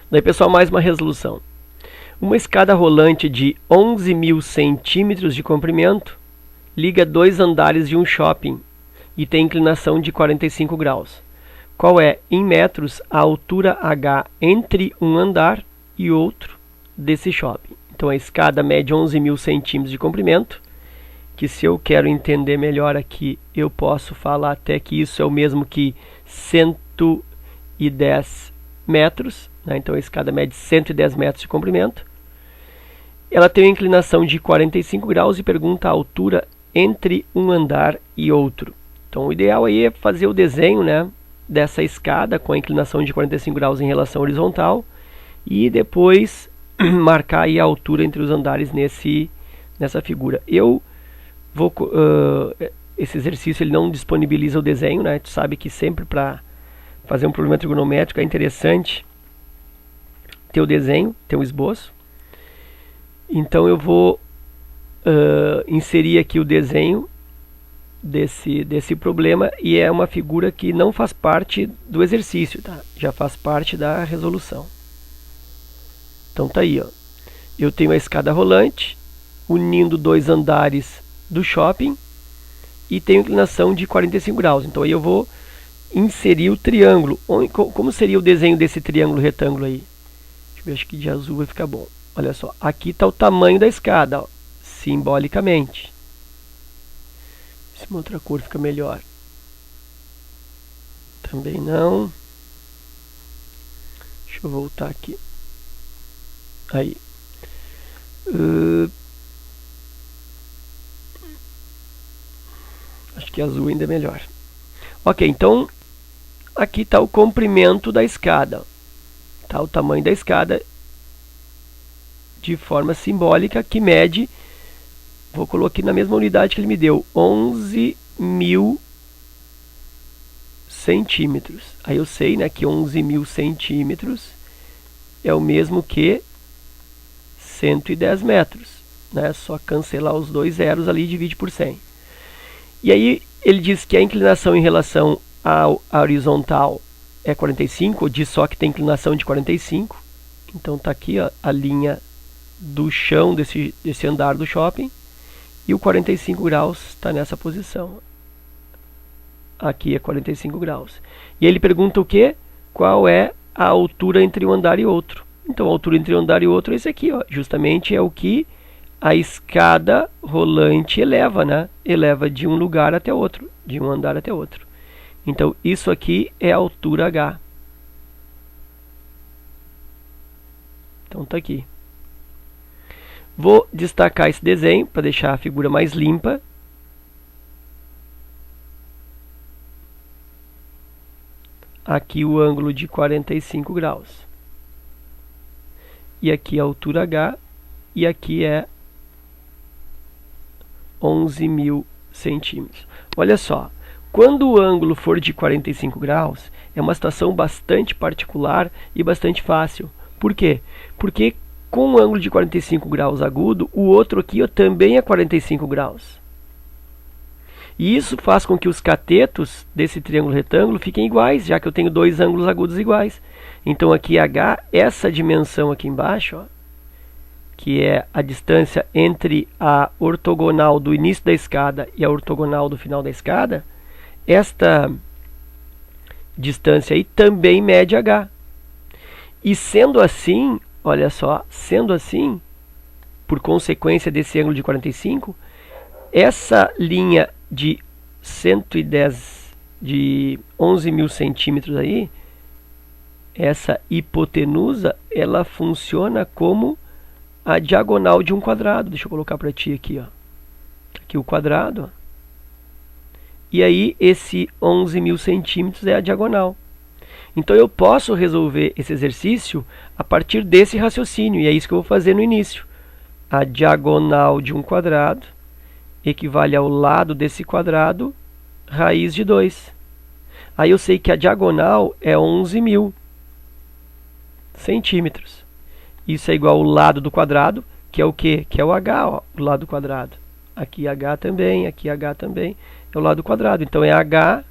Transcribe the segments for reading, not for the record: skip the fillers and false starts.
Daí, pessoal, mais uma resolução. Uma escada rolante de 11.000 centímetros de comprimento liga 2 andares de um shopping e tem inclinação de 45 graus. Qual é, em metros, a altura H entre um andar e outro desse shopping? Então, a escada mede 11.000 centímetros de comprimento, que se eu quero entender melhor aqui, eu posso falar até que isso é o mesmo que 110 metros, né? Então a escada mede 110 metros de comprimento. Ela tem uma inclinação de 45 graus e pergunta a altura entre um andar e outro. Então o ideal aí é fazer o desenho, né, dessa escada com a inclinação de 45 graus em relação horizontal e depois marcar aí a altura entre os andares nessa figura. Esse exercício ele não disponibiliza o desenho, né? Tu sabe que sempre para fazer um problema trigonométrico é interessante ter o desenho, ter um esboço. Então eu vou inserir aqui o desenho desse problema e é uma figura que não faz parte do exercício, tá? Já faz parte da resolução. Então tá aí, ó. Eu tenho a escada rolante unindo 2 andares do shopping e tenho inclinação de 45 graus. Então aí eu vou inserir o triângulo. Como seria o desenho desse triângulo retângulo aí? Deixa eu ver, acho que de azul vai ficar bom. Olha só, aqui está o tamanho da escada, ó, simbolicamente. Se uma outra cor fica melhor. Também não. Deixa eu voltar aqui. Aí. Acho que azul ainda é melhor. Ok, então aqui está o comprimento da escada. Tá o tamanho da escada de forma simbólica que mede, vou colocar aqui na mesma unidade que ele me deu, 11.000 centímetros. Aí eu sei, né, que 11.000 centímetros é o mesmo que 110 metros. Né? Só cancelar os 2 zeros ali e divide por 100. E aí ele diz que a inclinação em relação à horizontal é 45, diz só que tem inclinação de 45. Então está aqui, ó, a linha do chão desse andar do shopping. E o 45 graus está nessa posição. Aqui é 45 graus. E ele pergunta o quê? Qual é a altura entre um andar e outro? Então a altura entre um andar e outro é esse aqui, ó. Justamente é o que a escada rolante eleva, né? Eleva de um lugar até outro, de um andar até outro. Então isso aqui é a altura H. Então está aqui. Vou destacar esse desenho para deixar a figura mais limpa. Aqui o ângulo de 45 graus. E aqui a altura H. E aqui é 11.000 centímetros. Olha só, quando o ângulo for de 45 graus, é uma situação bastante particular e bastante fácil. Por quê? Porque com um ângulo de 45 graus agudo, o outro aqui ó, também é 45 graus. E isso faz com que os catetos desse triângulo retângulo fiquem iguais, já que eu tenho 2 ângulos agudos iguais. Então aqui H, essa dimensão aqui embaixo, ó, que é a distância entre a ortogonal do início da escada e a ortogonal do final da escada, esta distância aí também mede H. E sendo assim, olha só, sendo assim, por consequência desse ângulo de 45, essa linha de 110, de 11.000 centímetros aí, essa hipotenusa, ela funciona como a diagonal de um quadrado. Deixa eu colocar para ti aqui, ó. Aqui o quadrado, ó. E aí esse 11.000 centímetros é a diagonal. Então eu posso resolver esse exercício a partir desse raciocínio, e é isso que eu vou fazer no início. A diagonal de um quadrado equivale ao lado desse quadrado, raiz de 2. Aí eu sei que a diagonal é 11.000 centímetros. Isso é igual ao lado do quadrado, que é o quê? Que é o H, ó, o lado do quadrado. Aqui H também, aqui H também, é o lado do quadrado. Então é H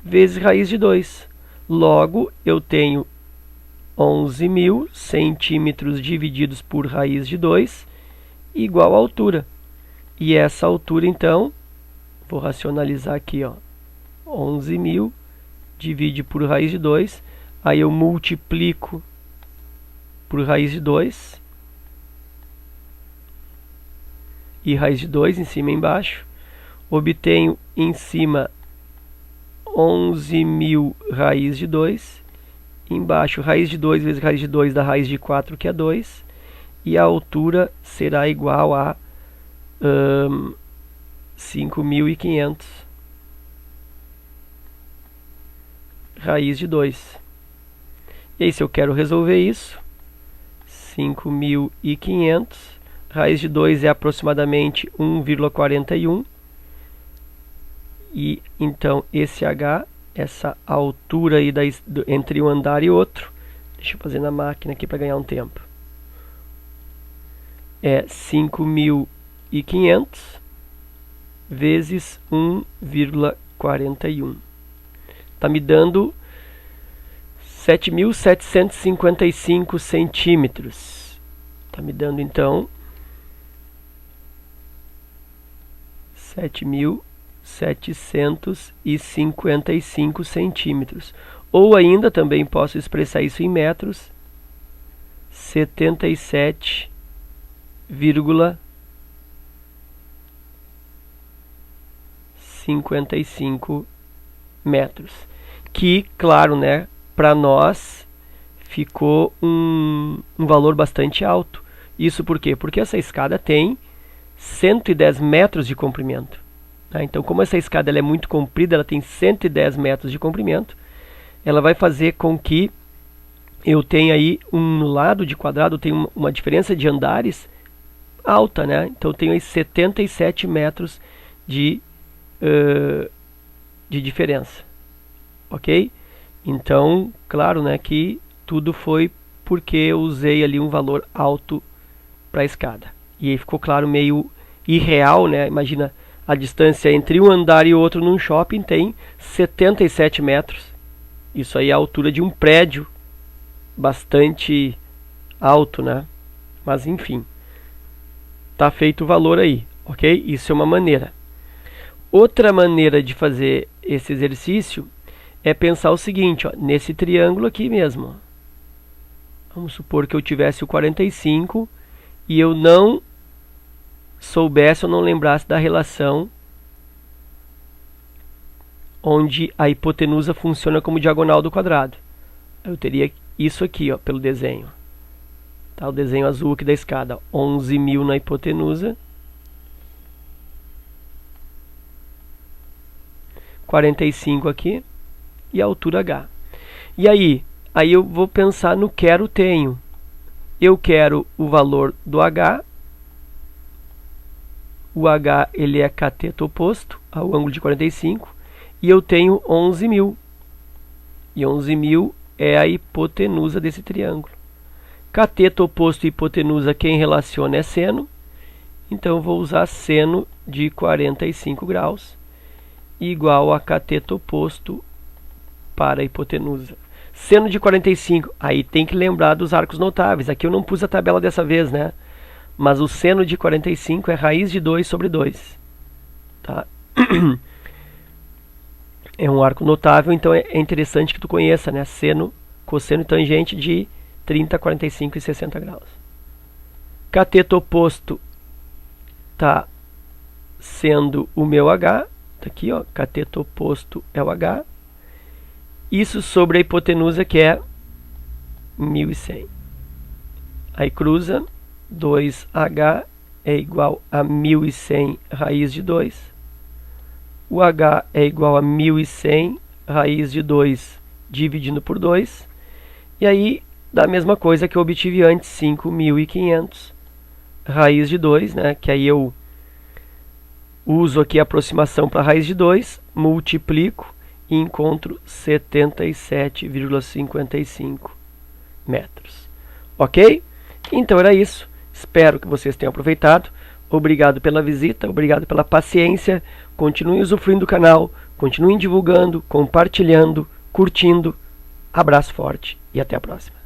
vezes raiz de 2. Logo, eu tenho 11.000 centímetros divididos por raiz de 2 igual à altura. E essa altura, então, vou racionalizar aqui, ó, 11.000 divide por raiz de 2, aí eu multiplico por raiz de 2, e raiz de 2 em cima e embaixo, obtenho em cima 11.000 raiz de 2, embaixo raiz de 2 vezes raiz de 2 da raiz de 4, que é 2, e a altura será igual a 5.500 raiz de 2. E aí, se eu quero resolver isso, 5.500, raiz de 2 é aproximadamente 1,41, e então esse H, essa altura aí entre um andar e outro, deixa eu fazer na máquina aqui para ganhar um tempo, é 5.500 vezes 1,41. Está me dando 7.755 centímetros. Está me dando, então, 7.755 centímetros. Ou ainda, também posso expressar isso em metros, 77,55 metros. Que, claro, né, para nós ficou um valor bastante alto. Isso por quê? Porque essa escada tem 110 metros de comprimento. Tá? Então, como essa escada ela é muito comprida, ela tem 110 metros de comprimento, ela vai fazer com que eu tenha aí um lado de quadrado, tem uma diferença de andares alta, né? Então eu tenho aí 77 metros de diferença, ok? Então, claro, né, que tudo foi porque eu usei ali um valor alto para a escada. E aí ficou, claro, meio irreal, né? Imagina, a distância entre um andar e outro num shopping tem 77 metros. Isso aí é a altura de um prédio bastante alto, né? Mas enfim, tá feito o valor aí, ok? Isso é uma maneira. Outra maneira de fazer esse exercício é pensar o seguinte, ó, nesse triângulo aqui mesmo. Vamos supor que eu tivesse o 45 e eu não soubesse ou não lembrasse da relação onde a hipotenusa funciona como diagonal do quadrado. Eu teria isso aqui, ó, pelo desenho. Tá, o desenho azul aqui da escada, 11.000 na hipotenusa, 45 aqui e a altura H. E aí eu vou pensar no quero tenho. Eu quero o valor do H. O H ele é cateto oposto ao ângulo de 45 e eu tenho 11.000. E 11.000 é a hipotenusa desse triângulo. Cateto oposto e hipotenusa, quem relaciona é seno. Então eu vou usar seno de 45 graus igual a cateto oposto para a hipotenusa. Seno de 45, aí tem que lembrar dos arcos notáveis. Aqui eu não pus a tabela dessa vez, né? Mas o seno de 45 é raiz de 2 sobre 2. Tá? É um arco notável, então é interessante que tu conheça, né? Seno, cosseno e tangente de 30, 45 e 60 graus. Cateto oposto está sendo o meu H. Tá aqui, ó, cateto oposto é o H. Isso sobre a hipotenusa, que é 1.100. Aí cruza, 2H é igual a 1.100 raiz de 2. O H é igual a 1.100 raiz de 2 dividindo por 2. E aí dá a mesma coisa que eu obtive antes, 5.500 raiz de 2, né? Que aí eu uso aqui a aproximação para a raiz de 2, multiplico e encontro 77,55 metros. Ok? Então era isso. Espero que vocês tenham aproveitado. Obrigado pela visita, obrigado pela paciência. Continuem usufruindo do canal, continuem divulgando, compartilhando, curtindo. Abraço forte e até a próxima.